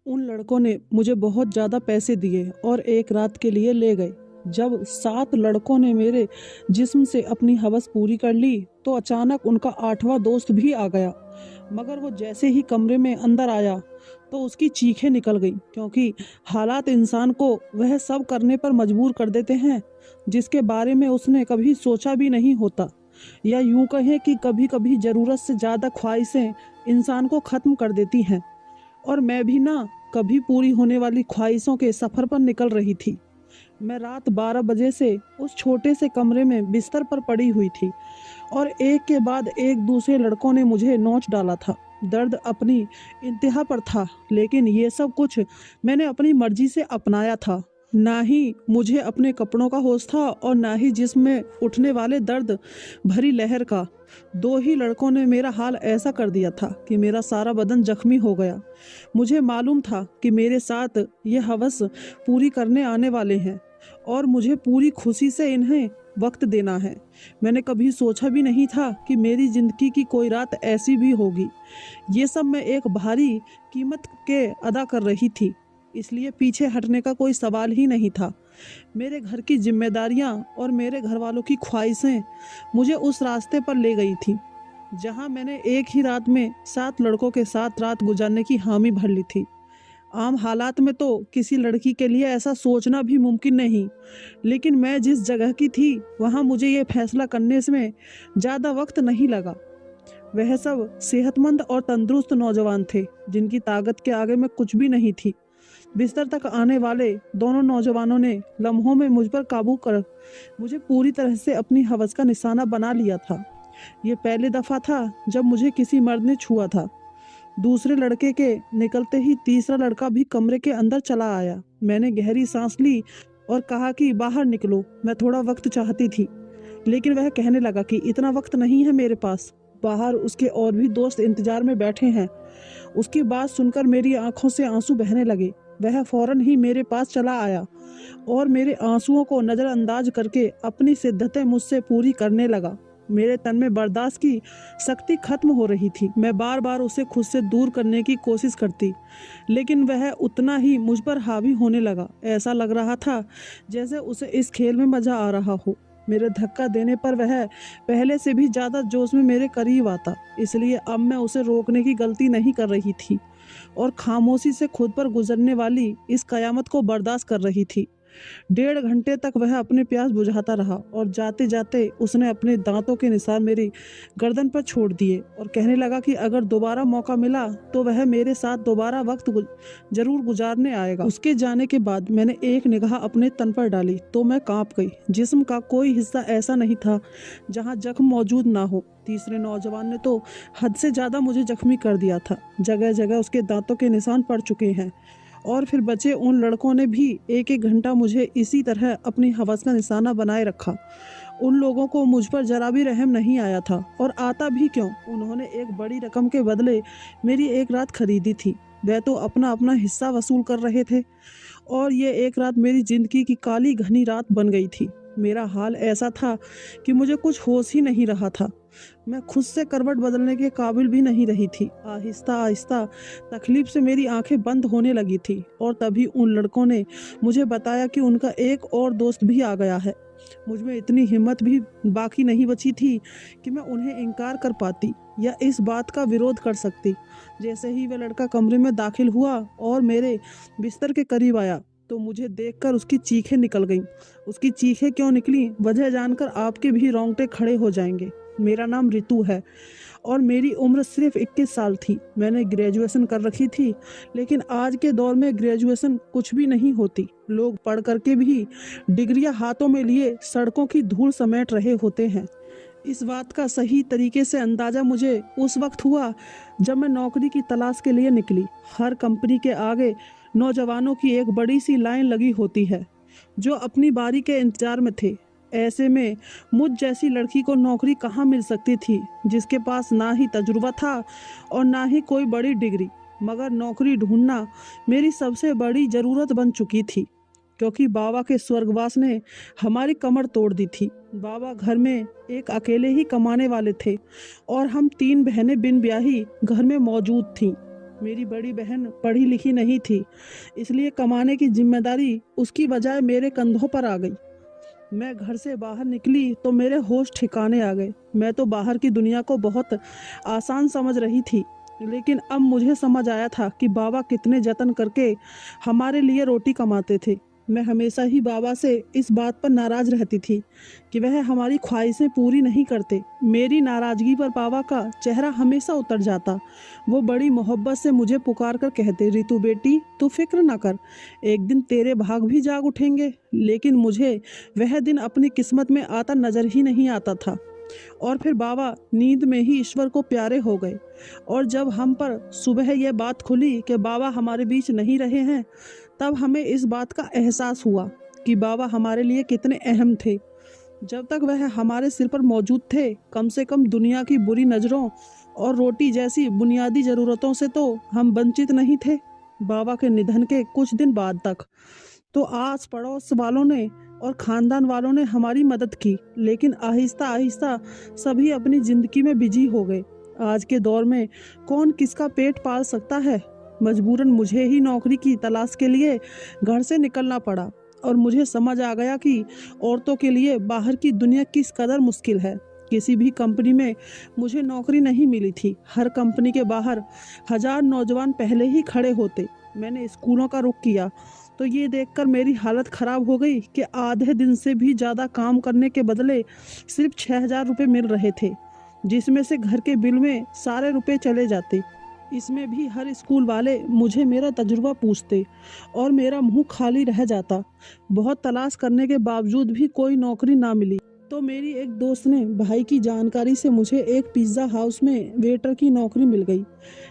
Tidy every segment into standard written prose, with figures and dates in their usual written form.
उन लड़कों ने मुझे बहुत ज़्यादा पैसे दिए और एक रात के लिए ले गए। जब 7 लड़कों ने मेरे जिस्म से अपनी हवस पूरी कर ली तो अचानक उनका 8वां दोस्त भी आ गया। मगर वो जैसे ही कमरे में अंदर आया तो उसकी चीखें निकल गई, क्योंकि हालात इंसान को वह सब करने पर मजबूर कर देते हैं जिसके बारे में उसने कभी सोचा भी नहीं होता। या यूं कहें कि कभी कभी ज़रूरत से ज़्यादा ख्वाहिशें इंसान को ख़त्म कर देती हैं। और मैं भी ना कभी पूरी होने वाली ख्वाहिशों के सफ़र पर निकल रही थी। मैं रात 12 बजे से उस छोटे से कमरे में बिस्तर पर पड़ी हुई थी और एक के बाद एक दूसरे लड़कों ने मुझे नोच डाला था। दर्द अपनी इंतहा पर था, लेकिन ये सब कुछ मैंने अपनी मर्जी से अपनाया था। ना ही मुझे अपने कपड़ों का होश था और ना ही जिस्म में उठने वाले दर्द भरी लहर का। 2 ही लड़कों ने मेरा हाल ऐसा कर दिया था कि मेरा सारा बदन जख्मी हो गया। मुझे मालूम था कि मेरे साथ ये हवस पूरी करने आने वाले हैं और मुझे पूरी खुशी से इन्हें वक्त देना है। मैंने कभी सोचा भी नहीं था कि मेरी ज़िंदगी की कोई रात ऐसी भी होगी। ये सब मैं एक भारी कीमत के अदा कर रही थी, इसलिए पीछे हटने का कोई सवाल ही नहीं था। मेरे घर की जिम्मेदारियां और मेरे घर वालों की ख्वाहिशें मुझे उस रास्ते पर ले गई थी जहां मैंने एक ही रात में 7 लड़कों के साथ रात गुजारने की हामी भर ली थी। आम हालात में तो किसी लड़की के लिए ऐसा सोचना भी मुमकिन नहीं, लेकिन मैं जिस जगह की थी वहां मुझे ये फैसला करने में ज़्यादा वक्त नहीं लगा। वह सब सेहतमंद और तंदुरुस्त नौजवान थे जिनकी ताकत के आगे मैं कुछ भी नहीं थी। बिस्तर तक आने वाले दोनों नौजवानों ने लम्हों में मुझ पर काबू कर मुझे पूरी तरह से अपनी हवस का निशाना बना लिया था। ये पहली दफ़ा था जब मुझे किसी मर्द ने छुआ था। दूसरे लड़के के निकलते ही तीसरा लड़का भी कमरे के अंदर चला आया। मैंने गहरी सांस ली और कहा कि बाहर निकलो, मैं थोड़ा वक्त चाहती थी। लेकिन वह कहने लगा कि इतना वक्त नहीं है मेरे पास, बाहर उसके और भी दोस्त इंतजार में बैठे हैं। उसकी बात सुनकर मेरी आंखों से आंसू बहने लगे। वह फौरन ही मेरे पास चला आया और मेरे आंसुओं को नज़रअंदाज करके अपनी सिद्धतें मुझसे पूरी करने लगा। मेरे तन में बर्दाश्त की शक्ति खत्म हो रही थी। मैं बार बार उसे खुद से दूर करने की कोशिश करती, लेकिन वह उतना ही मुझ पर हावी होने लगा। ऐसा लग रहा था जैसे उसे इस खेल में मज़ा आ रहा हो। मेरे धक्का देने पर वह पहले से भी ज़्यादा जोश में मेरे करीब आता, इसलिए अब मैं उसे रोकने की गलती नहीं कर रही थी और खामोशी से खुद पर गुजरने वाली इस कयामत को बर्दाश्त कर रही थी। 1.5 घंटे तक वह अपने प्यास बुझाता रहा और जाते जाते उसने अपने दांतों के निशान मेरी गर्दन पर छोड़ दिए और कहने लगा कि अगर दोबारा मौका मिला तो वह मेरे साथ दोबारा जरूर गुजारने आएगा। उसके जाने के बाद मैंने एक निगाह अपने तन पर डाली तो मैं कांप गई। जिस्म का कोई हिस्सा ऐसा नहीं था जहां जख्म मौजूद ना हो। तीसरे नौजवान ने तो हद से ज़्यादा मुझे जख्मी कर दिया था। जगह जगह उसके दांतों के निशान पड़ चुके हैं और फिर बचे उन लड़कों ने भी 1-1 घंटा मुझे इसी तरह अपनी हवस का निशाना बनाए रखा। उन लोगों को मुझ पर जरा भी रहम नहीं आया था, और आता भी क्यों। उन्होंने एक बड़ी रकम के बदले मेरी एक रात खरीदी थी। वह तो अपना अपना हिस्सा वसूल कर रहे थे और ये एक रात मेरी ज़िंदगी की काली घनी रात बन गई थी। मेरा हाल ऐसा था कि मुझे कुछ होश ही नहीं रहा था। मैं खुद से करवट बदलने के काबिल भी नहीं रही थी। आहिस्ता आहिस्ता तकलीफ से मेरी आंखें बंद होने लगी थी और तभी उन लड़कों ने मुझे बताया कि उनका एक और दोस्त भी आ गया है। मुझ में इतनी हिम्मत भी बाकी नहीं बची थी कि मैं उन्हें इनकार कर पाती या इस बात का विरोध कर सकती। जैसे ही वह लड़का कमरे में दाखिल हुआ और मेरे बिस्तर के करीब आया तो मुझे देखकर उसकी चीखें निकल गईं। उसकी चीखें क्यों निकली, वजह जानकर आपके भी रोंगटे खड़े हो जाएंगे। मेरा नाम रितु है और मेरी उम्र सिर्फ 21 साल थी। मैंने ग्रेजुएशन कर रखी थी, लेकिन आज के दौर में ग्रेजुएशन कुछ भी नहीं होती। लोग पढ़ करके भी डिग्रियां हाथों में लिए सड़कों की धूल समेट रहे होते हैं। इस बात का सही तरीके से अंदाज़ा मुझे उस वक्त हुआ जब मैं नौकरी की तलाश के लिए निकली। हर कंपनी के आगे नौजवानों की एक बड़ी सी लाइन लगी होती है जो अपनी बारी के इंतजार में थे। ऐसे में मुझ जैसी लड़की को नौकरी कहाँ मिल सकती थी जिसके पास ना ही तजुर्बा था और ना ही कोई बड़ी डिग्री। मगर नौकरी ढूंढना मेरी सबसे बड़ी ज़रूरत बन चुकी थी, क्योंकि बाबा के स्वर्गवास ने हमारी कमर तोड़ दी थी। बाबा घर में एक अकेले ही कमाने वाले थे और हम 3 बहनें बिन ब्याही घर में मौजूद थीं। मेरी बड़ी बहन पढ़ी लिखी नहीं थी, इसलिए कमाने की जिम्मेदारी उसकी बजाय मेरे कंधों पर आ गई। मैं घर से बाहर निकली तो मेरे होश ठिकाने आ गए। मैं तो बाहर की दुनिया को बहुत आसान समझ रही थी, लेकिन अब मुझे समझ आया था कि बाबा कितने जतन करके हमारे लिए रोटी कमाते थे। मैं हमेशा ही बाबा से इस बात पर नाराज रहती थी कि वह हमारी ख्वाहिशें पूरी नहीं करते। मेरी नाराजगी पर बाबा का चेहरा हमेशा उतर जाता। वो बड़ी मोहब्बत से मुझे पुकार कर कहते, रितु बेटी तू फिक्र ना कर, एक दिन तेरे भाग भी जाग उठेंगे। लेकिन मुझे वह दिन अपनी किस्मत में आता नजर ही नहीं आता था। और फिर बाबा नींद में ही ईश्वर को प्यारे हो गए। और जब हम पर सुबह यह बात खुली कि बाबा हमारे बीच नहीं रहे हैं, तब हमें इस बात का एहसास हुआ कि बाबा हमारे लिए कितने अहम थे। जब तक वह हमारे सिर पर मौजूद थे, कम से कम दुनिया की बुरी नज़रों और रोटी जैसी बुनियादी ज़रूरतों से तो हम वंचित नहीं थे। बाबा के निधन के कुछ दिन बाद तक तो आस पड़ोस वालों ने और ख़ानदान वालों ने हमारी मदद की, लेकिन आहिस्ता आहिस्ता सभी अपनी ज़िंदगी में बिजी हो गए। आज के दौर में कौन किसका पेट पाल सकता है। मजबूरन मुझे ही नौकरी की तलाश के लिए घर से निकलना पड़ा और मुझे समझ आ गया कि औरतों के लिए बाहर की दुनिया किस कदर मुश्किल है। किसी भी कंपनी में मुझे नौकरी नहीं मिली थी। हर कंपनी के बाहर 1000 नौजवान पहले ही खड़े होते। मैंने स्कूलों का रुख किया तो ये देखकर मेरी हालत ख़राब हो गई कि आधे दिन से भी ज़्यादा काम करने के बदले सिर्फ 6000 रुपये मिल रहे थे, जिसमें से घर के बिल में सारे रुपए चले जाते। इसमें भी हर स्कूल वाले मुझे मेरा तजुर्बा पूछते और मेरा मुंह खाली रह जाता। बहुत तलाश करने के बावजूद भी कोई नौकरी ना मिली। तो मेरी एक दोस्त ने भाई की जानकारी से मुझे एक पिज़्ज़ा हाउस में वेटर की नौकरी मिल गई।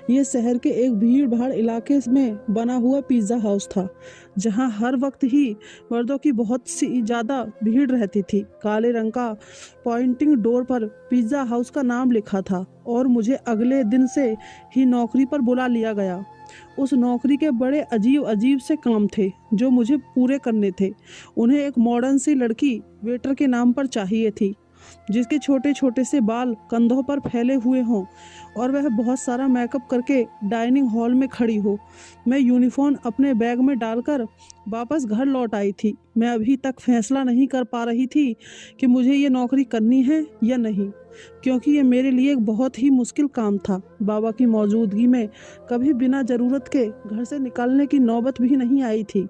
ये शहर के एक भीड़ भाड़ इलाके में बना हुआ पिज़्ज़ा हाउस था, जहां हर वक्त ही मर्दों की बहुत सी ज़्यादा भीड़ रहती थी। काले रंग का पॉइंटिंग डोर पर पिज़्ज़ा हाउस का नाम लिखा था और मुझे अगले दिन से ही नौकरी पर बुला लिया गया। उस नौकरी के बड़े अजीब अजीब से काम थे जो मुझे पूरे करने थे। उन्हें एक मॉडर्न सी लड़की वेटर के नाम पर चाहिए थी, जिसके छोटे छोटे से बाल कंधों पर फैले हुए हों और वह बहुत सारा मेकअप करके डाइनिंग हॉल में खड़ी हो। मैं यूनिफॉर्म अपने बैग में डालकर वापस घर लौट आई थी। मैं अभी तक फैसला नहीं कर पा रही थी कि मुझे ये नौकरी करनी है या नहीं, क्योंकि ये मेरे लिए एक बहुत ही मुश्किल काम था। बाबा की मौजूदगी में कभी बिना ज़रूरत के घर से निकलने की नौबत भी नहीं आई थी,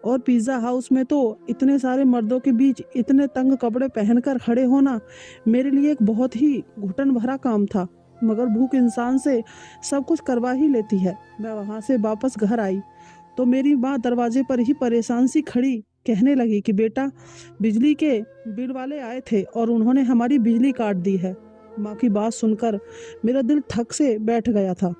और पिज़्ज़ा हाउस में तो इतने सारे मर्दों के बीच इतने तंग कपड़े पहनकर खड़े होना मेरे लिए एक बहुत ही घुटन भरा काम था। मगर भूख इंसान से सब कुछ करवा ही लेती है। मैं वहाँ से वापस घर आई तो मेरी माँ दरवाजे पर ही परेशान सी खड़ी कहने लगी कि बेटा, बिजली के बिल वाले आए थे और उन्होंने हमारी बिजली काट दी है। माँ की बात सुनकर मेरा दिल थक से बैठ गया था।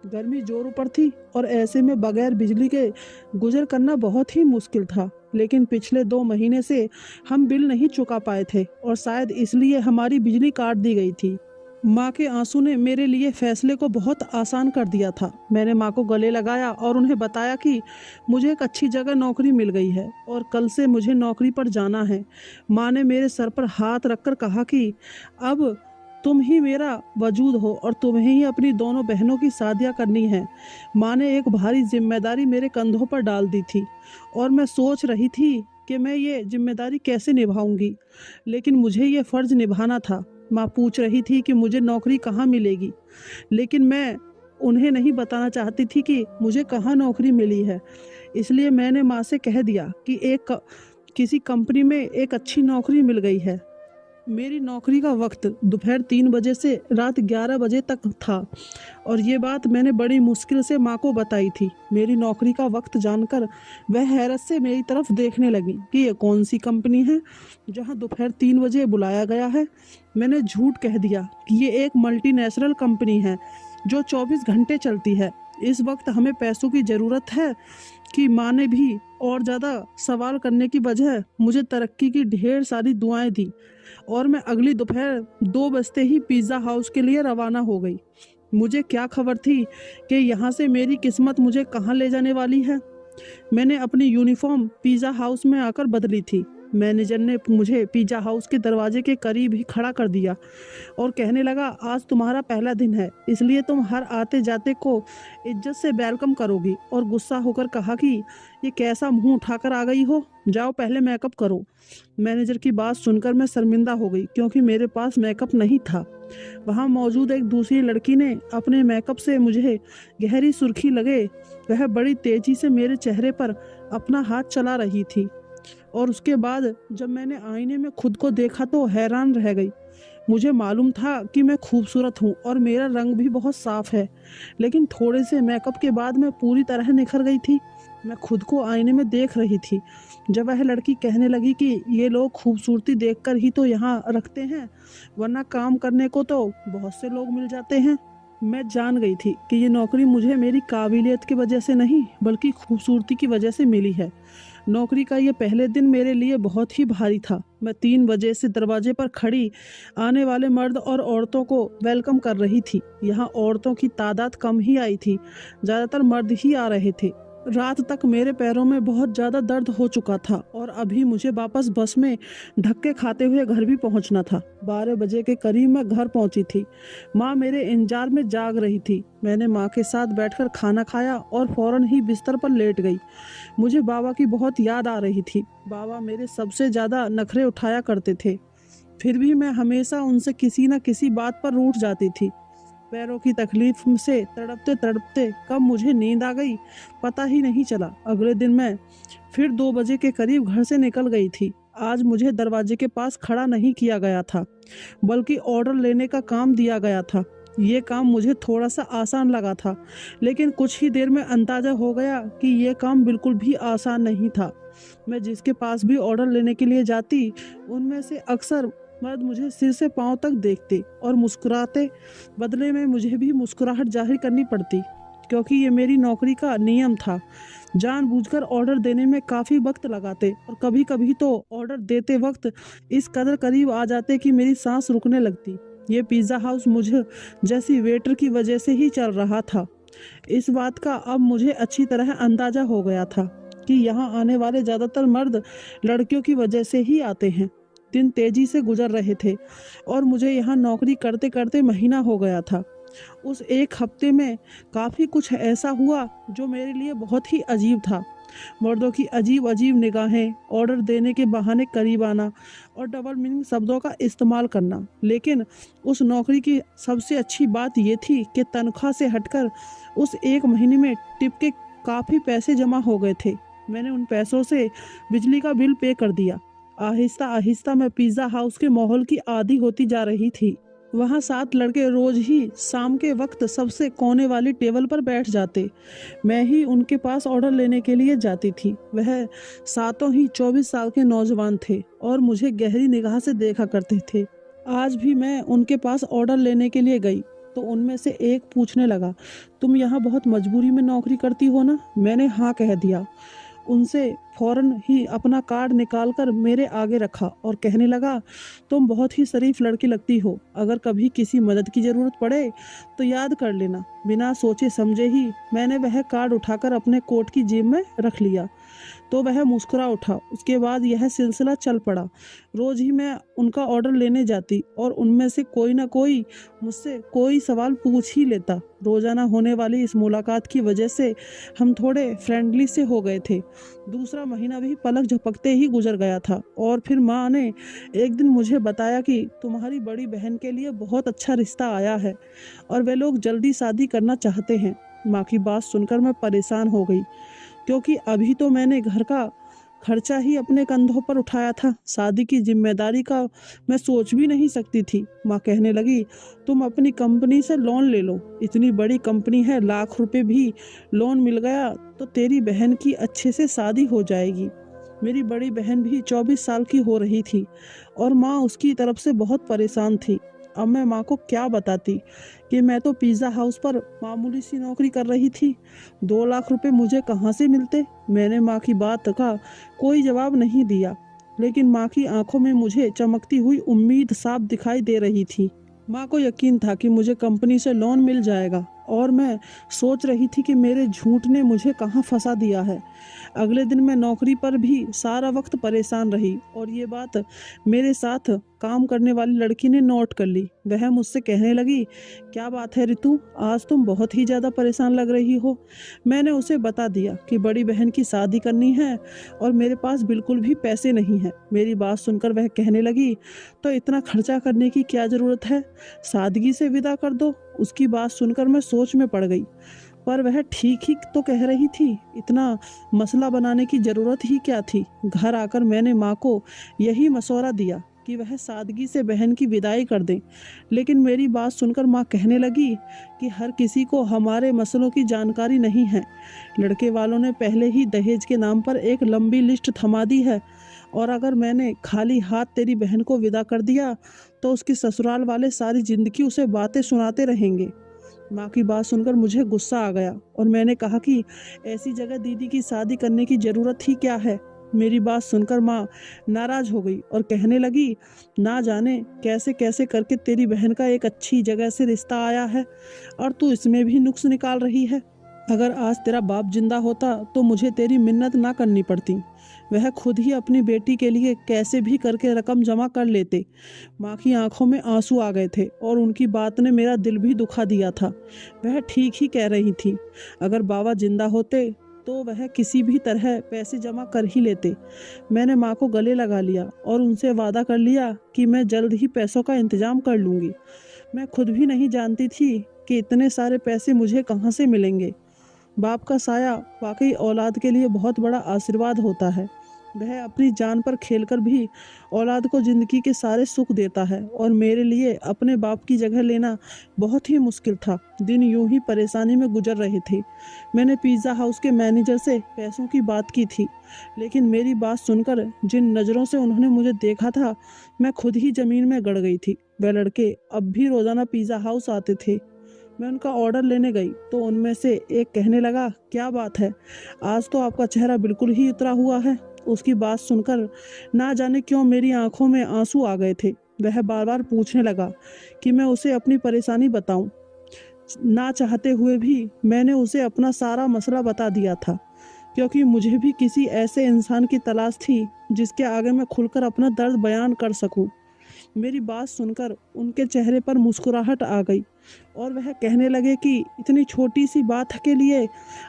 गर्मी जोरों पर थी और ऐसे में बगैर बिजली के गुजर करना बहुत ही मुश्किल था। लेकिन पिछले 2 महीने से हम बिल नहीं चुका पाए थे और शायद इसलिए हमारी बिजली काट दी गई थी। माँ के आंसू ने मेरे लिए फैसले को बहुत आसान कर दिया था। मैंने माँ को गले लगाया और उन्हें बताया कि मुझे एक अच्छी जगह नौकरी मिल गई है और कल से मुझे नौकरी पर जाना है। माँ ने मेरे सर पर हाथ रखकर कहा कि अब तुम ही मेरा वजूद हो और तुम्हें ही अपनी दोनों बहनों की शादियाँ करनी है। माँ ने एक भारी जिम्मेदारी मेरे कंधों पर डाल दी थी और मैं सोच रही थी कि मैं ये जिम्मेदारी कैसे निभाऊंगी, लेकिन मुझे ये फ़र्ज़ निभाना था। माँ पूछ रही थी कि मुझे नौकरी कहाँ मिलेगी, लेकिन मैं उन्हें नहीं बताना चाहती थी कि मुझे कहाँ नौकरी मिली है। इसलिए मैंने माँ से कह दिया कि किसी कंपनी में एक अच्छी नौकरी मिल गई है। मेरी नौकरी का वक्त दोपहर 3 बजे से रात 11 बजे तक था और ये बात मैंने बड़ी मुश्किल से माँ को बताई थी। मेरी नौकरी का वक्त जानकर वह हैरत से मेरी तरफ देखने लगी कि ये कौन सी कंपनी है जहाँ दोपहर 3 बजे बुलाया गया है। मैंने झूठ कह दिया कि ये एक मल्टीनेशनल कंपनी है जो 24 घंटे चलती है। इस वक्त हमें पैसों की ज़रूरत है कि माँ ने भी और ज़्यादा सवाल करने की बजाय मुझे तरक्की की ढेर सारी दुआएं दी और मैं अगली दोपहर 2 बजते ही पिज़्ज़ा हाउस के लिए रवाना हो गई। मुझे क्या खबर थी कि यहाँ से मेरी किस्मत मुझे कहाँ ले जाने वाली है। मैंने अपनी यूनिफॉर्म पिज़्ज़ा हाउस में आकर बदली थी मैनेजर ने मुझे पिज़्ज़ा हाउस के दरवाजे के करीब ही खड़ा कर दिया और कहने लगा, आज तुम्हारा पहला दिन है, इसलिए तुम हर आते जाते को इज्जत से वेलकम करोगी। और गुस्सा होकर कहा कि ये कैसा मुंह उठाकर आ गई हो, जाओ पहले मेकअप करो। मैनेजर की बात सुनकर मैं शर्मिंदा हो गई क्योंकि मेरे पास मेकअप नहीं था। वहाँ मौजूद एक दूसरी लड़की ने अपने मेकअप से मुझे गहरी सुर्खी लगे वह बड़ी तेजी से मेरे चेहरे पर अपना हाथ चला रही थी। और उसके बाद जब मैंने आईने में खुद को देखा तो हैरान रह गई। मुझे मालूम था कि मैं खूबसूरत हूँ और मेरा रंग भी बहुत साफ है, लेकिन थोड़े से मेकअप के बाद मैं पूरी तरह निखर गई थी। मैं खुद को आईने में देख रही थी जब वह लड़की कहने लगी कि ये लोग खूबसूरती देखकर ही तो यहाँ रखते हैं, वरना काम करने को तो बहुत से लोग मिल जाते हैं। मैं जान गई थी कि ये नौकरी मुझे मेरी काबिलियत की वजह से नहीं बल्कि खूबसूरती की वजह से मिली है। नौकरी का ये पहले दिन मेरे लिए बहुत ही भारी था। मैं 3 बजे से दरवाजे पर खड़ी आने वाले मर्द और औरतों को वेलकम कर रही थी। यहाँ औरतों की तादाद कम ही आई थी, ज़्यादातर मर्द ही आ रहे थे। रात तक मेरे पैरों में बहुत ज़्यादा दर्द हो चुका था और अभी मुझे वापस बस में धक्के खाते हुए घर भी पहुंचना था। 12 बजे के करीब मैं घर पहुंची थी। माँ मेरे इंतजार में जाग रही थी। मैंने माँ के साथ बैठकर खाना खाया और फौरन ही बिस्तर पर लेट गई। मुझे बाबा की बहुत याद आ रही थी। बाबा मेरे सबसे ज़्यादा नखरे उठाया करते थे, फिर भी मैं हमेशा उनसे किसी न किसी बात पर रूठ जाती थी। पैरों की तकलीफ से तड़पते तड़पते कब मुझे नींद आ गई पता ही नहीं चला। अगले दिन मैं फिर 2 बजे के करीब घर से निकल गई थी। आज मुझे दरवाजे के पास खड़ा नहीं किया गया था बल्कि ऑर्डर लेने का काम दिया गया था। ये काम मुझे थोड़ा सा आसान लगा था, लेकिन कुछ ही देर में अंदाजा हो गया कि ये काम बिल्कुल भी आसान नहीं था। मैं जिसके पास भी ऑर्डर लेने के लिए जाती उनमें से अक्सर मर्द मुझे सिर से पांव तक देखते और मुस्कुराते। बदले में मुझे भी मुस्कुराहट जाहिर करनी पड़ती क्योंकि ये मेरी नौकरी का नियम था। जानबूझकर ऑर्डर देने में काफ़ी वक्त लगाते और कभी कभी तो ऑर्डर देते वक्त इस कदर करीब आ जाते कि मेरी सांस रुकने लगती। ये पिज़्ज़ा हाउस मुझे जैसी वेटर की वजह से ही चल रहा था। इस बात का अब मुझे अच्छी तरह अंदाजा हो गया था कि यहाँ आने वाले ज़्यादातर मर्द लड़कियों की वजह से ही आते हैं। दिन तेजी से गुजर रहे थे और मुझे यहाँ नौकरी करते करते महीना हो गया था। उस एक हफ्ते में काफ़ी कुछ ऐसा हुआ जो मेरे लिए बहुत ही अजीब था। मर्दों की अजीब अजीब निगाहें, ऑर्डर देने के बहाने करीब आना और डबल मीनिंग शब्दों का इस्तेमाल करना। लेकिन उस नौकरी की सबसे अच्छी बात ये थी कि तनख्वाह से हटकर उस एक महीने में टिप के काफ़ी पैसे जमा हो गए थे। मैंने उन पैसों से बिजली का बिल पे कर दिया। आहिस्ता आहिस्ता मैं पिज़्ज़ा हाउस के माहौल की आदी होती जा रही थी। वहाँ 7 लड़के रोज ही शाम के वक्त सबसे कोने वाली टेबल पर बैठ जाते। मैं ही उनके पास ऑर्डर लेने के लिए जाती थी। वह सातों ही 24 साल के नौजवान थे और मुझे गहरी निगाह से देखा करते थे। आज भी मैं उनके पास ऑर्डर लेने के लिए गई तो उनमें से एक पूछने लगा, तुम यहाँ बहुत मजबूरी में नौकरी करती हो ना? मैंने हाँ कह दिया। उनसे फौरन ही अपना कार्ड निकालकर मेरे आगे रखा और कहने लगा, तुम बहुत ही शरीफ लड़की लगती हो। अगर कभी किसी मदद की ज़रूरत पड़े तो याद कर लेना। बिना सोचे समझे ही मैंने वह कार्ड उठाकर अपने कोट की जेब में रख लिया तो वह मुस्कुरा उठा। उसके बाद यह सिलसिला चल पड़ा। रोज़ ही मैं उनका ऑर्डर लेने जाती और उनमें से कोई ना कोई मुझसे कोई सवाल पूछ ही लेता। रोज़ाना होने वाली इस मुलाकात की वजह से हम थोड़े फ्रेंडली से हो गए थे। दूसरा महीना भी पलक झपकते ही गुजर गया था और फिर माँ ने एक दिन मुझे बताया कि तुम्हारी बड़ी बहन के लिए बहुत अच्छा रिश्ता आया है और वे लोग जल्दी शादी करना चाहते हैं। माँ की बात सुनकर मैं परेशान हो गई क्योंकि अभी तो मैंने घर का खर्चा ही अपने कंधों पर उठाया था। शादी की जिम्मेदारी का मैं सोच भी नहीं सकती थी। माँ कहने लगी, तुम अपनी कंपनी से लोन ले लो। इतनी बड़ी कंपनी है, लाख रुपए भी लोन मिल गया तो तेरी बहन की अच्छे से शादी हो जाएगी। मेरी बड़ी बहन भी 24 साल की हो रही थी और माँ उसकी तरफ से बहुत परेशान थी। अब मैं माँ को क्या बताती कि मैं तो पिज़्ज़ा हाउस पर मामूली सी नौकरी कर रही थी। 2 लाख रुपए मुझे कहाँ से मिलते? मैंने माँ की बात का कोई जवाब नहीं दिया, लेकिन माँ की आंखों में मुझे चमकती हुई उम्मीद साफ दिखाई दे रही थी। माँ को यकीन था कि मुझे कंपनी से लोन मिल जाएगा और मैं सोच रही थी कि मेरे झूठ ने मुझे कहाँ फंसा दिया है। अगले दिन मैं नौकरी पर भी सारा वक्त परेशान रही और ये बात मेरे साथ काम करने वाली लड़की ने नोट कर ली। वह मुझसे कहने लगी, क्या बात है रितु, आज तुम बहुत ही ज़्यादा परेशान लग रही हो। मैंने उसे बता दिया कि बड़ी बहन की शादी करनी है और मेरे पास बिल्कुल भी पैसे नहीं हैं। मेरी बात सुनकर वह कहने लगी, तो इतना खर्चा करने की क्या ज़रूरत है, सादगी से विदा कर दो। उसकी बात सुनकर मैं सोच में पड़ गई, पर वह ठीक ही तो कह रही थी। इतना मसला बनाने की ज़रूरत ही क्या थी। घर आकर मैंने माँ को यही मशवरा दिया कि वह सादगी से बहन की विदाई कर दें, लेकिन मेरी बात सुनकर माँ कहने लगी कि हर किसी को हमारे मसलों की जानकारी नहीं है। लड़के वालों ने पहले ही दहेज के नाम पर एक लंबी लिस्ट थमा दी है और अगर मैंने खाली हाथ तेरी बहन को विदा कर दिया तो उसकी ससुराल वाले सारी जिंदगी उसे बातें सुनाते रहेंगे। माँ की बात सुनकर मुझे गुस्सा आ गया और मैंने कहा कि ऐसी जगह दीदी की शादी करने की ज़रूरत ही क्या है। मेरी बात सुनकर माँ नाराज हो गई और कहने लगी, ना जाने कैसे कैसे करके तेरी बहन का एक अच्छी जगह से रिश्ता आया है और तू इसमें भी नुक्स निकाल रही है। अगर आज तेरा बाप जिंदा होता तो मुझे तेरी मिन्नत ना करनी पड़ती, वह खुद ही अपनी बेटी के लिए कैसे भी करके रकम जमा कर लेते। माँ की आंखों में आंसू आ गए थे और उनकी बात ने मेरा दिल भी दुखा दिया था। वह ठीक ही कह रही थी। अगर बाबा जिंदा होते तो वह किसी भी तरह पैसे जमा कर ही लेते। मैंने माँ को गले लगा लिया और उनसे वादा कर लिया कि मैं जल्द ही पैसों का इंतजाम कर लूँगी। मैं खुद भी नहीं जानती थी कि इतने सारे पैसे मुझे कहाँ से मिलेंगे। बाप का साया वाकई औलाद के लिए बहुत बड़ा आशीर्वाद होता है। वह अपनी जान पर खेलकर भी औलाद को ज़िंदगी के सारे सुख देता है और मेरे लिए अपने बाप की जगह लेना बहुत ही मुश्किल था। दिन यूं ही परेशानी में गुजर रहे थे। मैंने पिज़्ज़ा हाउस के मैनेजर से पैसों की बात की थी, लेकिन मेरी बात सुनकर जिन नज़रों से उन्होंने मुझे देखा था, मैं खुद ही ज़मीन में गड़ गई थी। वह लड़के अब भी रोज़ाना पिज़्ज़ा हाउस आते थे। मैं उनका ऑर्डर लेने गई तो उनमें से एक कहने लगा, क्या बात है, आज तो आपका चेहरा बिल्कुल ही उतरा हुआ है। उसकी बात सुनकर ना जाने क्यों मेरी आंखों में आंसू आ गए थे। वह बार बार पूछने लगा कि मैं उसे अपनी परेशानी बताऊं। ना चाहते हुए भी मैंने उसे अपना सारा मसला बता दिया था, क्योंकि मुझे भी किसी ऐसे इंसान की तलाश थी जिसके आगे मैं खुलकर अपना दर्द बयान कर सकूं। मेरी बात सुनकर उनके चेहरे पर मुस्कुराहट आ गई और वह कहने लगे कि इतनी छोटी सी बात के लिए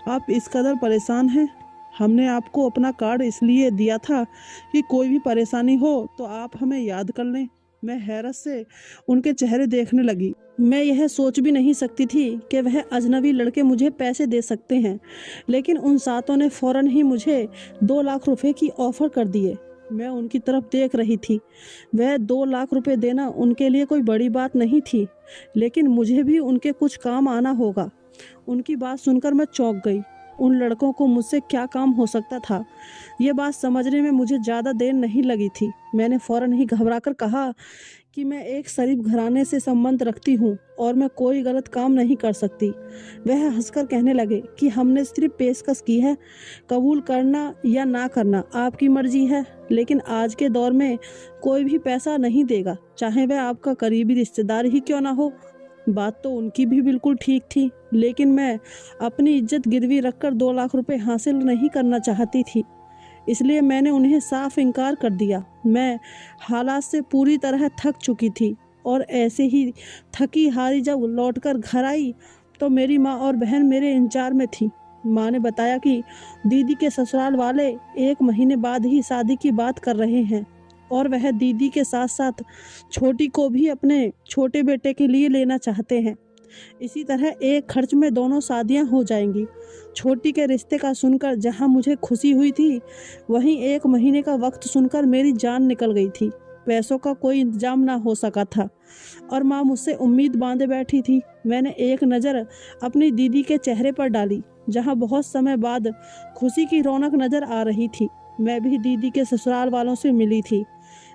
आप इस कदर परेशान हैं। हमने आपको अपना कार्ड इसलिए दिया था कि कोई भी परेशानी हो तो आप हमें याद कर लें। मैं हैरत से उनके चेहरे देखने लगी। मैं यह सोच भी नहीं सकती थी कि वह अजनबी लड़के मुझे पैसे दे सकते हैं, लेकिन उन सातों ने फ़ौरन ही मुझे 2 लाख रुपए की ऑफ़र कर दिए। मैं उनकी तरफ देख रही थी। वह 2 लाख रुपए देना उनके लिए कोई बड़ी बात नहीं थी, लेकिन मुझे भी उनके कुछ काम आना होगा। उनकी बात सुनकर मैं चौंक गई। उन लड़कों को मुझसे क्या काम हो सकता था, ये बात समझने में मुझे ज़्यादा देर नहीं लगी थी। मैंने फ़ौरन ही घबराकर कहा कि मैं एक शरीफ घराने से संबंध रखती हूँ और मैं कोई गलत काम नहीं कर सकती। वह हंसकर कहने लगे कि हमने सिर्फ पेशकश की है, कबूल करना या ना करना आपकी मर्जी है, लेकिन आज के दौर में कोई भी पैसा नहीं देगा, चाहे वह आपका करीबी रिश्तेदार ही क्यों ना हो। बात तो उनकी भी बिल्कुल ठीक थी, लेकिन मैं अपनी इज्जत गिरवी रखकर 2 लाख रुपए हासिल नहीं करना चाहती थी, इसलिए मैंने उन्हें साफ इनकार कर दिया। मैं हालात से पूरी तरह थक चुकी थी और ऐसे ही थकी हारी जब लौटकर घर आई तो मेरी माँ और बहन मेरे इंतजार में थी। माँ ने बताया कि दीदी के ससुराल वाले 1 महीने बाद ही शादी की बात कर रहे हैं और वह दीदी के साथ साथ छोटी को भी अपने छोटे बेटे के लिए लेना चाहते हैं। इसी तरह एक खर्च में दोनों शादियां हो जाएंगी। छोटी के रिश्ते का सुनकर जहां मुझे खुशी हुई थी, वहीं 1 महीने का वक्त सुनकर मेरी जान निकल गई थी। पैसों का कोई इंतजाम ना हो सका था और माँ मुझसे उम्मीद बांधे बैठी थी। मैंने एक नज़र अपनी दीदी के चेहरे पर डाली, जहाँ बहुत समय बाद खुशी की रौनक नज़र आ रही थी। मैं भी दीदी के ससुराल वालों से मिली थी।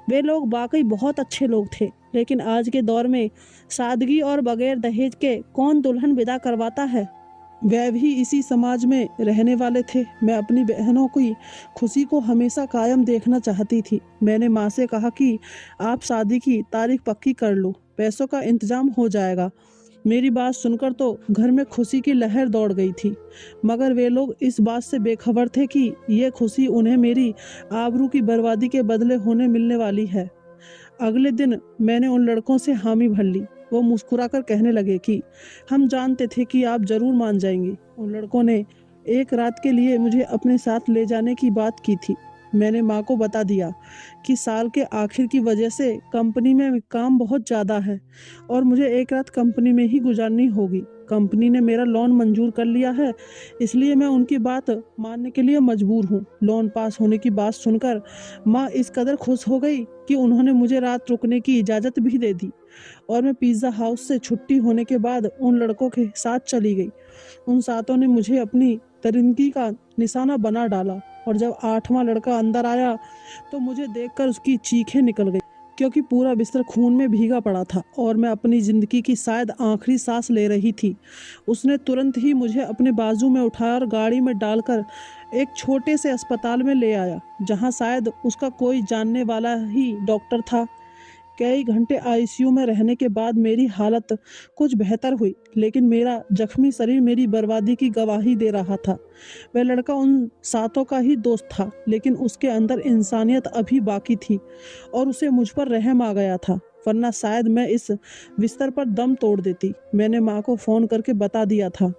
वे लोग वाकई बहुत अच्छे लोग थे, लेकिन आज के दौर में सादगी और बगैर दहेज के कौन दुल्हन विदा करवाता है। वह भी इसी समाज में रहने वाले थे। मैं अपनी बहनों की खुशी को हमेशा कायम देखना चाहती थी। मैंने माँ से कहा कि आप शादी की तारीख पक्की कर लो, पैसों का इंतजाम हो जाएगा। मेरी बात सुनकर तो घर में खुशी की लहर दौड़ गई थी, मगर वे लोग इस बात से बेखबर थे कि ये खुशी उन्हें मेरी आबरू की बर्बादी के बदले होने मिलने वाली है। अगले दिन मैंने उन लड़कों से हामी भर ली। वो मुस्कुराकर कहने लगे कि हम जानते थे कि आप जरूर मान जाएंगी। उन लड़कों ने एक रात के लिए मुझे अपने साथ ले जाने की बात की थी। मैंने माँ को बता दिया कि साल के आखिर की वजह से कंपनी में काम बहुत ज़्यादा है और मुझे एक रात कंपनी में ही गुजारनी होगी। कंपनी ने मेरा लोन मंजूर कर लिया है, इसलिए मैं उनकी बात मानने के लिए मजबूर हूँ। लोन पास होने की बात सुनकर माँ इस कदर खुश हो गई कि उन्होंने मुझे रात रुकने की इजाज़त भी दे दी और मैं पिज़्ज़ा हाउस से छुट्टी होने के बाद उन लड़कों के साथ चली गई। उन सातों ने मुझे अपनी दरिंदगी का निशाना बना डाला और जब 8वां लड़का अंदर आया तो मुझे देखकर उसकी चीखें निकल गई, क्योंकि पूरा बिस्तर खून में भीगा पड़ा था और मैं अपनी ज़िंदगी की शायद आखिरी सांस ले रही थी। उसने तुरंत ही मुझे अपने बाजू में उठाया और गाड़ी में डालकर एक छोटे से अस्पताल में ले आया, जहां शायद उसका कोई जानने वाला ही डॉक्टर था। कई घंटे आईसीयू में रहने के बाद मेरी हालत कुछ बेहतर हुई, लेकिन मेरा जख्मी शरीर मेरी बर्बादी की गवाही दे रहा था। वह लड़का उन सातों का ही दोस्त था, लेकिन उसके अंदर इंसानियत अभी बाकी थी और उसे मुझ पर रहम आ गया था, वरना शायद मैं इस बिस्तर पर दम तोड़ देती। मैंने माँ को फ़ोन करके बता दिया था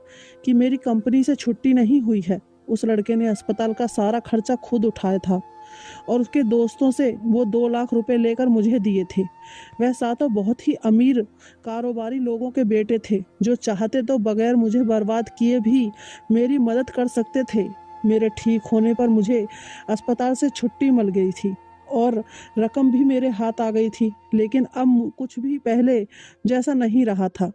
कि मेरी कंपनी से छुट्टी नहीं हुई है। उस लड़के ने अस्पताल का सारा खर्चा खुद उठाया था और उसके दोस्तों से वो 2 लाख रुपए लेकर मुझे दिए थे। वह सातों बहुत ही अमीर कारोबारी लोगों के बेटे थे, जो चाहते तो बगैर मुझे बर्बाद किए भी मेरी मदद कर सकते थे। मेरे ठीक होने पर मुझे अस्पताल से छुट्टी मिल गई थी और रकम भी मेरे हाथ आ गई थी, लेकिन अब कुछ भी पहले जैसा नहीं रहा था।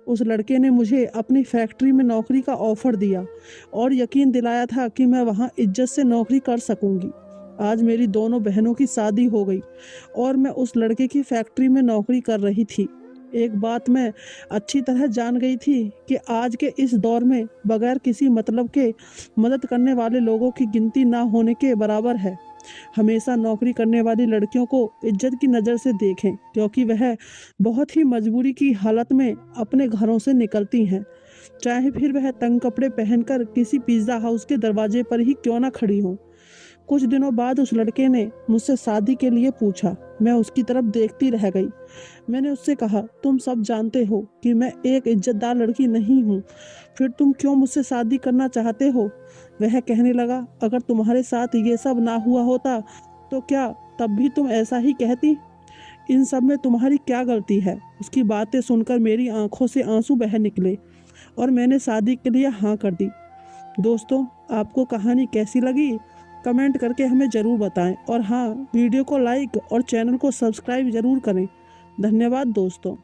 उस लड़के ने मुझे अपनी फैक्ट्री में नौकरी का ऑफर दिया और यकीन दिलाया था कि मैं वहाँ इज्जत से नौकरी कर सकूंगी। आज मेरी दोनों बहनों की शादी हो गई और मैं उस लड़के की फैक्ट्री में नौकरी कर रही थी। एक बात मैं अच्छी तरह जान गई थी कि आज के इस दौर में बगैर किसी मतलब के मदद करने वाले लोगों की गिनती ना होने के बराबर है। हमेशा नौकरी करने वाली लड़कियों को इज्जत की नज़र से देखें, क्योंकि वह बहुत ही मजबूरी की हालत में अपने घरों से निकलती हैं, चाहे फिर वह तंग कपड़े पहनकर किसी पिज़्ज़ा हाउस के दरवाजे पर ही क्यों ना खड़ी हों। कुछ दिनों बाद उस लड़के ने मुझसे शादी के लिए पूछा। मैं उसकी तरफ देखती रह गई। मैंने उससे कहा, तुम सब जानते हो कि मैं एक इज्जतदार लड़की नहीं हूँ, फिर तुम क्यों मुझसे शादी करना चाहते हो? वह कहने लगा, अगर तुम्हारे साथ ये सब ना हुआ होता तो क्या तब भी तुम ऐसा ही कहती? इन सब में तुम्हारी क्या गलती है? उसकी बातें सुनकर मेरी आंखों से आंसू बह निकले और मैंने शादी के लिए हाँ कर दी। दोस्तों, आपको कहानी कैसी लगी कमेंट करके हमें ज़रूर बताएं और हाँ, वीडियो को लाइक और चैनल को सब्सक्राइब ज़रूर करें। धन्यवाद दोस्तों।